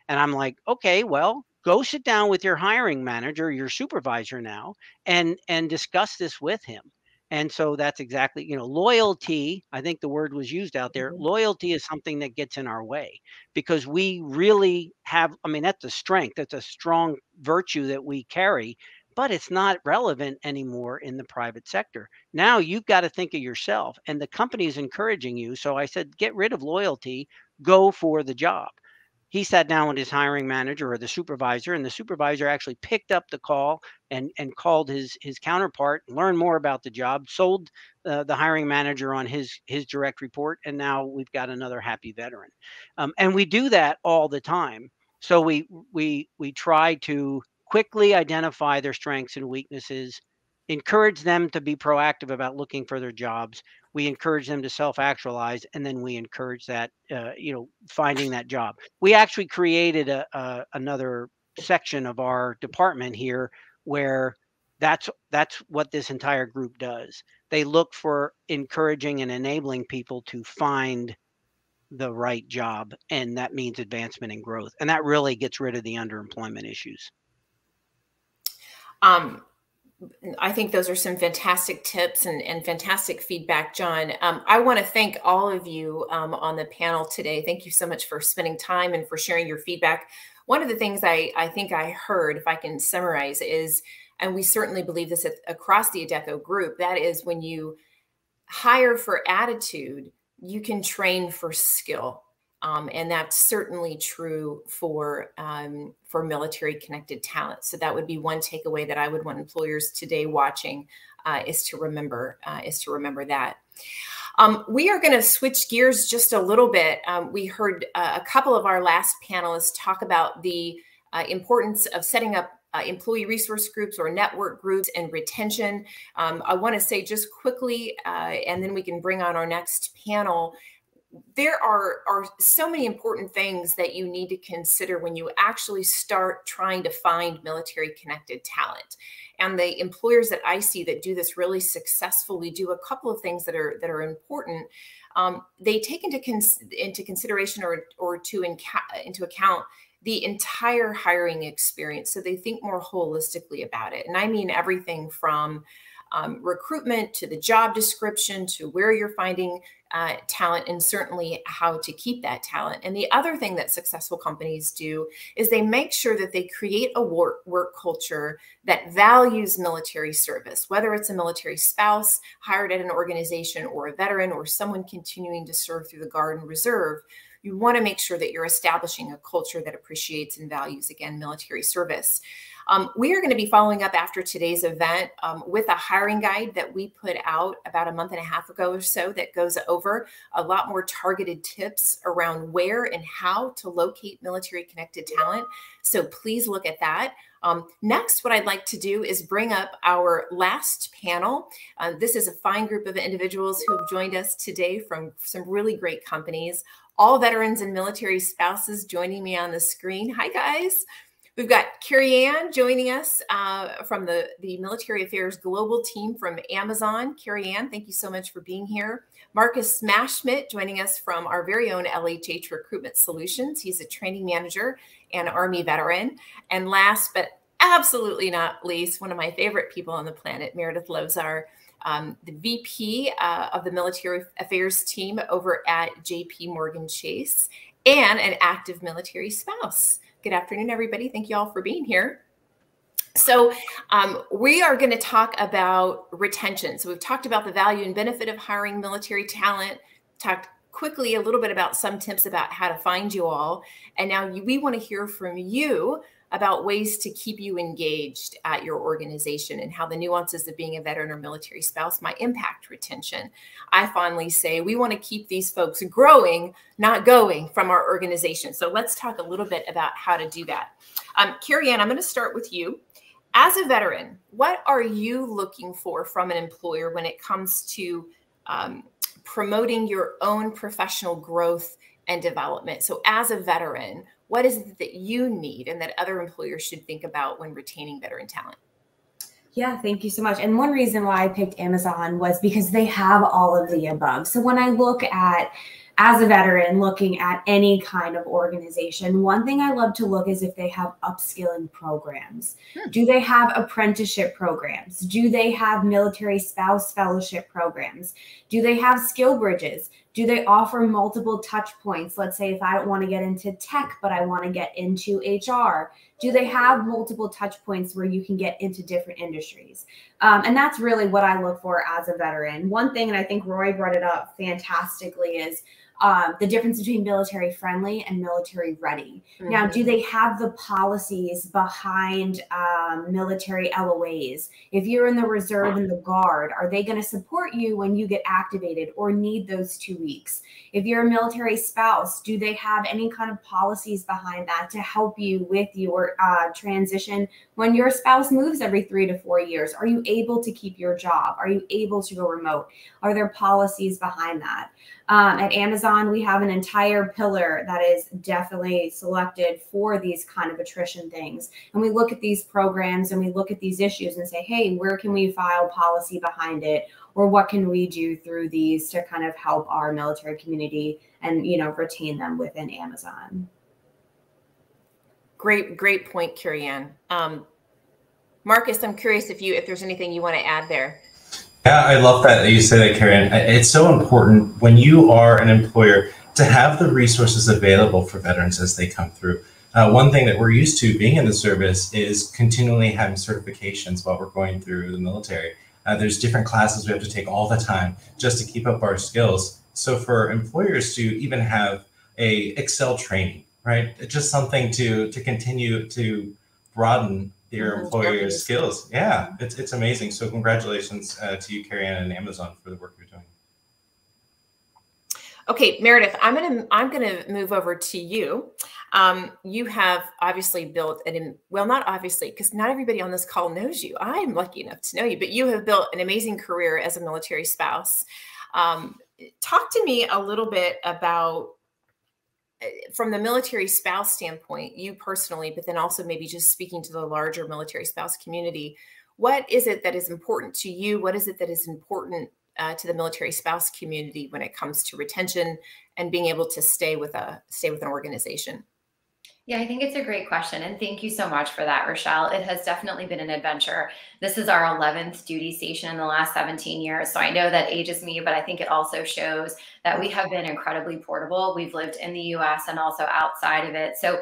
And I'm like, okay, well, go sit down with your hiring manager, your supervisor now, and discuss this with him. And so that's exactly, loyalty. I think the word was used out there. Loyalty is something that gets in our way because we really have, that's a strength. That's a strong virtue that we carry, but it's not relevant anymore in the private sector. Now you've got to think of yourself, and the company is encouraging you. So I said, get rid of loyalty, go for the job. He sat down with his hiring manager or the supervisor, and the supervisor actually picked up the call and called his counterpart, learned more about the job, sold the hiring manager on his direct report, and now we've got another happy veteran. And we do that all the time. So we try to quickly identify their strengths and weaknesses, encourage them to be proactive about looking for their jobs. We encourage them to self-actualize, and then we encourage that, finding that job. We actually created another section of our department here where that's what this entire group does. They look for encouraging and enabling people to find the right job, and that means advancement and growth, and that really gets rid of the underemployment issues. I think those are some fantastic tips and fantastic feedback, John. I want to thank all of you on the panel today. Thank you so much for spending time and for sharing your feedback. One of the things I think I heard, if I can summarize, is, and we certainly believe this across the Adecco group, that is, when you hire for attitude, you can train for skill. And that's certainly true for military connected talent. So that would be one takeaway that I would want employers today watching is to remember that. We are going to switch gears just a little bit. We heard a couple of our last panelists talk about the importance of setting up employee resource groups or network groups and retention. I want to say just quickly, and then we can bring on our next panel, there are so many important things that you need to consider when you actually start trying to find military connected talent. And the employers that I see that do this really successfully do a couple of things that are important. They take into consideration or into account the entire hiring experience. So they think more holistically about it. And I mean everything from recruitment to the job description to where you're finding talent, and certainly how to keep that talent. And the other thing that successful companies do is they make sure that they create a work culture that values military service, whether it's a military spouse hired at an organization or a veteran or someone continuing to serve through the Guard and Reserve. You want to make sure that you're establishing a culture that appreciates and values, again, military service. We are going to be following up after today's event with a hiring guide that we put out about a month and a half ago or so that goes over a lot more targeted tips around where and how to locate military connected talent. So please look at that. Next, what I'd like to do is bring up our last panel. This is a fine group of individuals who have joined us today from some really great companies, all veterans and military spouses joining me on the screen. Hi, guys. We've got Carrie Ann joining us from the Military Affairs Global team from Amazon. Carrie Ann, thank you so much for being here. Marcus Smashschmidt joining us from our very own LHH Recruitment Solutions. He's a training manager and Army veteran. And last but absolutely not least, one of my favorite people on the planet, Meredith Lozar, the VP of the Military Affairs team over at JP Morgan Chase, and an active military spouse. Good afternoon, everybody. Thank you all for being here. So we are going to talk about retention. So we've talked about the value and benefit of hiring military talent, talked quickly a little bit about some tips about how to find you all. And now we want to hear from you about ways to keep you engaged at your organization and how the nuances of being a veteran or military spouse might impact retention. I fondly say we want to keep these folks growing, not going from our organization. So let's talk a little bit about how to do that. Carrie Ann, I'm going to start with you. As a veteran, what are you looking for from an employer when it comes to promoting your own professional growth and development? So as a veteran, what is it that you need and that other employers should think about when retaining veteran talent? Yeah, thank you so much. And one reason why I picked Amazon was because they have all of the above. So when I look at, as a veteran, looking at any kind of organization, one thing I love to look is if they have upskilling programs. Do they have apprenticeship programs? Do they have military spouse fellowship programs? Do they have skill bridges? Do they offer multiple touch points? Let's say if I don't want to get into tech, but I want to get into HR, do they have multiple touch points where you can get into different industries? And that's really what I look for as a veteran. One thing, and I think Roy brought it up fantastically, is the difference between military friendly and military ready. Mm-hmm. Now, do they have the policies behind military LOAs? If you're in the reserve and the Guard, are they going to support you when you get activated or need those 2 weeks? If you're a military spouse, do they have any kind of policies behind that to help you with your transition when your spouse moves every 3 to 4 years? Are you able to keep your job? Are you able to go remote? Are there policies behind that? At Amazon, Amazon, we have an entire pillar that is definitely selected for these kind of attrition things. And we look at these programs and we look at these issues and say, hey, where can we file policy behind it? Or what can we do through these to kind of help our military community and, you know, retain them within Amazon? Great point, Carrie Ann. Marcus, I'm curious if there's anything you want to add there. Yeah, I love that you say that, Carrie Ann. It's so important when you are an employer to have the resources available for veterans as they come through. One thing that we're used to being in the service is continually having certifications while we're going through the military. There's different classes we have to take all the time just to keep up our skills. So for employers to even have a Excel training, right? It's just something to continue to broaden your employer's skills. Yeah, it's amazing. So congratulations to you, Carrie Ann, and Amazon for the work you're doing. Okay, Meredith, I'm gonna move over to you. You have obviously built well, not obviously, because not everybody on this call knows you. I'm lucky enough to know you, but you have built an amazing career as a military spouse. Talk to me a little bit about, from the military spouse standpoint, you personally, but then also maybe just speaking to the larger military spouse community, what is it that is important to you? What is it that is important to the military spouse community when it comes to retention and being able to stay with an organization? Yeah, I think it's a great question. And thank you so much for that, Rochelle. It has definitely been an adventure. This is our 11th duty station in the last 17 years. So I know that ages me, but I think it also shows that we have been incredibly portable. We've lived in the US and also outside of it. So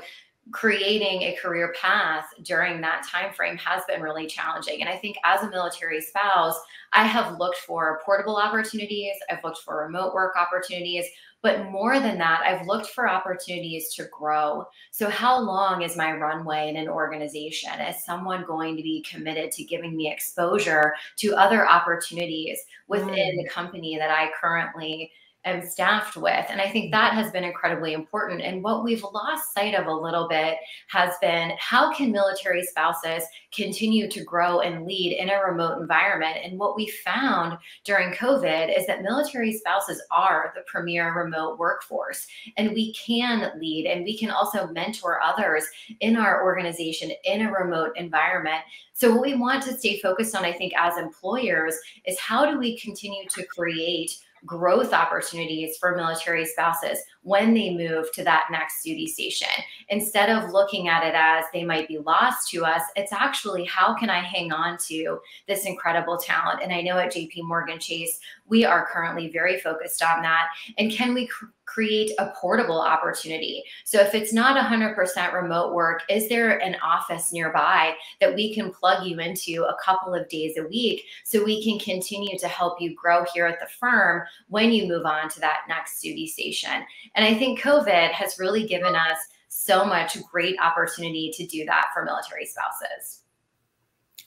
creating a career path during that time frame has been really challenging. And I think as a military spouse, I have looked for portable opportunities. I've looked for remote work opportunities. But more than that, I've looked for opportunities to grow. So how long is my runway in an organization? Is someone going to be committed to giving me exposure to other opportunities within the company that I currently am staffed with? And I think that has been incredibly important. And what we've lost sight of a little bit has been, how can military spouses continue to grow and lead in a remote environment? And what we found during COVID is that military spouses are the premier remote workforce, and we can lead and we can also mentor others in our organization in a remote environment. So what we want to stay focused on, I think, as employers is, how do we continue to create growth opportunities for military spouses when they move to that next duty station? Instead of looking at it as they might be lost to us, it's actually, how can I hang on to this incredible talent? And I know at JP Morgan Chase, we are currently very focused on that. And can we create a portable opportunity? So if it's not 100% remote work, is there an office nearby that we can plug you into a couple of days a week so we can continue to help you grow here at the firm when you move on to that next duty station? And I think COVID has really given us so much great opportunity to do that for military spouses.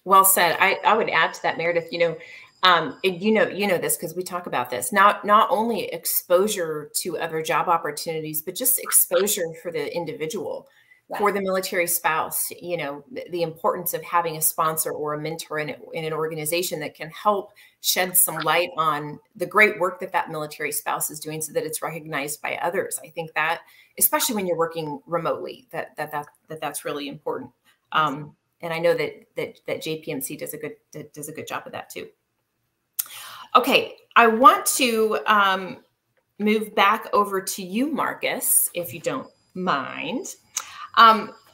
Well said. I would add to that, Meredith, and you know this because we talk about this, not only exposure to other job opportunities, but just exposure for the individual, for the military spouse, the importance of having a sponsor or a mentor in an organization that can help shed some light on the great work that military spouse is doing so that it's recognized by others. I think that, especially when you're working remotely, that's really important. And I know that JPMC does a good job of that too. Okay, I want to move back over to you, Marcus, if you don't mind.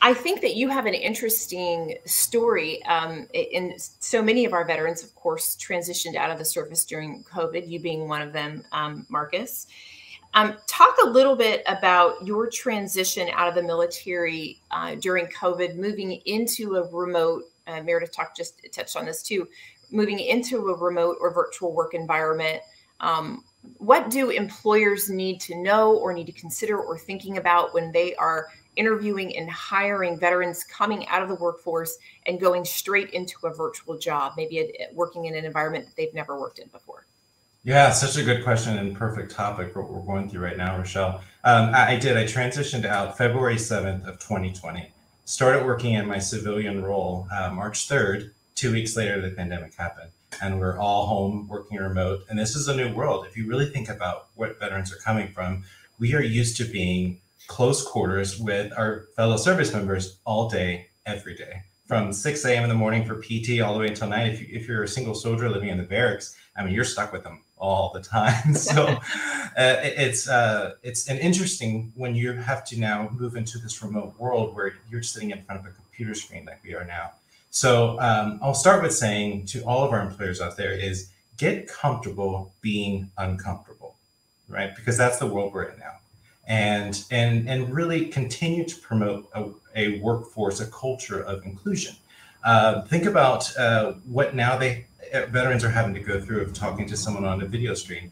I think that you have an interesting story. And so many of our veterans, of course, transitioned out of the service during COVID, you being one of them, Marcus. Talk a little bit about your transition out of the military during COVID, moving into a remote, Meredith just touched on this too, moving into a remote or virtual work environment. What do employers need to know or need to consider or thinking about when they are interviewing and hiring veterans coming out of the workforce and going straight into a virtual job, maybe working in an environment that they've never worked in before? Yeah, such a good question and perfect topic for what we're going through right now, Rochelle. I transitioned out February 7th of 2020, started working in my civilian role March 3rd. 2 weeks later, the pandemic happened. and we're all home working remote. And this is a new world. If you really think about what veterans are coming from, we are used to being close quarters with our fellow service members all day, every day, from 6 a.m. in the morning for PT all the way until night. If you're a single soldier living in the barracks, I mean, you're stuck with them all the time. So it's an interesting when you have to now move into this remote world where you're sitting in front of a computer screen like we are now. So I'll start with saying to all of our employers out there is get comfortable being uncomfortable, right? Because that's the world we're in now. And really continue to promote a workforce, a culture of inclusion. Think about what now veterans are having to go through of talking to someone on a video stream.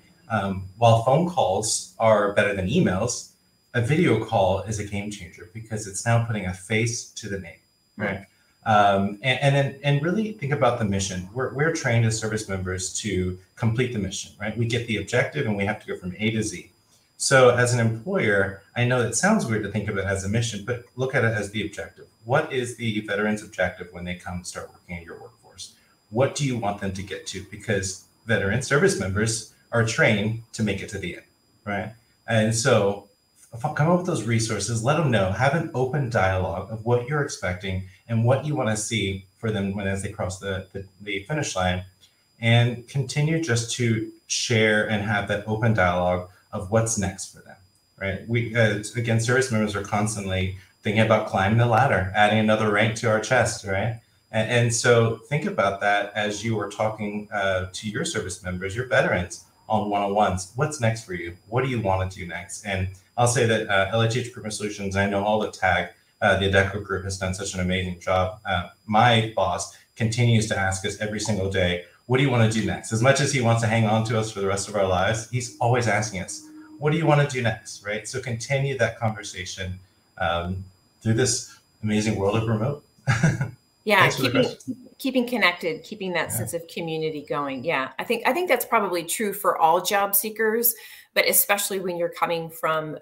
While phone calls are better than emails, a video call is a game changer because it's now putting a face to the name, right? And really think about the mission. We're trained as service members to complete the mission, right? We get the objective and we have to go from A to Z. So as an employer, I know it sounds weird to think of it as a mission, but look at it as the objective. What is the veteran's objective when they come start working in your workforce? What do you want them to get to? Because veteran service members are trained to make it to the end, right? And so come up with those resources, let them know, have an open dialogue of what you're expecting and what you want to see for them as they cross the finish line, and continue just to share and have that open dialogue of what's next for them, right? We, again, service members are constantly thinking about climbing the ladder, adding another rank to our chest, right? And so think about that as you are talking to your service members, your veterans on one-on-ones. What's next for you? What do you want to do next? And I'll say that LHH Recruitment Solutions, I know all the TAG, the Adecco Group has done such an amazing job. My boss continues to ask us every single day, what do you want to do next? As much as he wants to hang on to us for the rest of our lives, he's always asking us, what do you want to do next, right? So continue that conversation through this amazing world of remote. Yeah, keeping connected, keeping that sense of community going. Yeah, I think that's probably true for all job seekers, but especially when you're coming from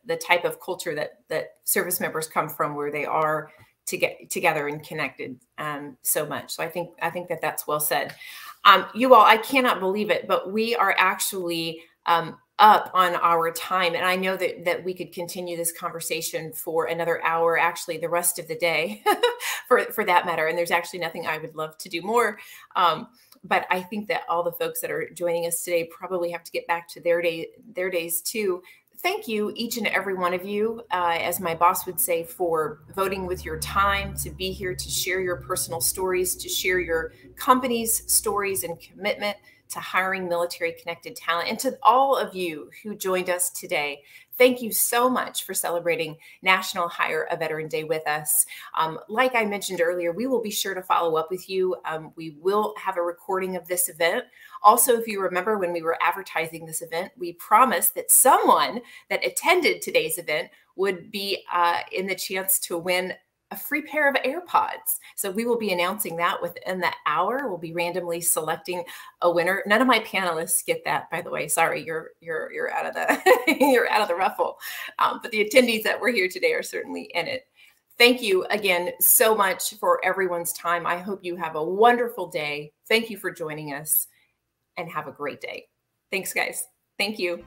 the type of culture that service members come from, where they are to get together and connected so much. So I think that's well said. You all, I cannot believe it, but we are actually up on our time. And I know that we could continue this conversation for another hour, actually the rest of the day for that matter. And there's actually nothing I would love to do more. But I think that all the folks that are joining us today probably have to get back to their days too. Thank you, each and every one of you, as my boss would say, for voting with your time to be here, to share your personal stories, to share your company's stories and commitment to hiring military connected talent. And to all of you who joined us today, thank you so much for celebrating National Hire a Veteran Day with us. Like I mentioned earlier, we will be sure to follow up with you. We will have a recording of this event. Also, if you remember when we were advertising this event, we promised that someone that attended today's event would be in the chance to win a free pair of AirPods. So we will be announcing that within the hour. We'll be randomly selecting a winner. None of my panelists get that, by the way. Sorry, you're out of the you're out of the ruffle. But the attendees that were here today are certainly in it. Thank you again so much for everyone's time. I hope you have a wonderful day. Thank you for joining us, and have a great day. Thanks, guys. Thank you.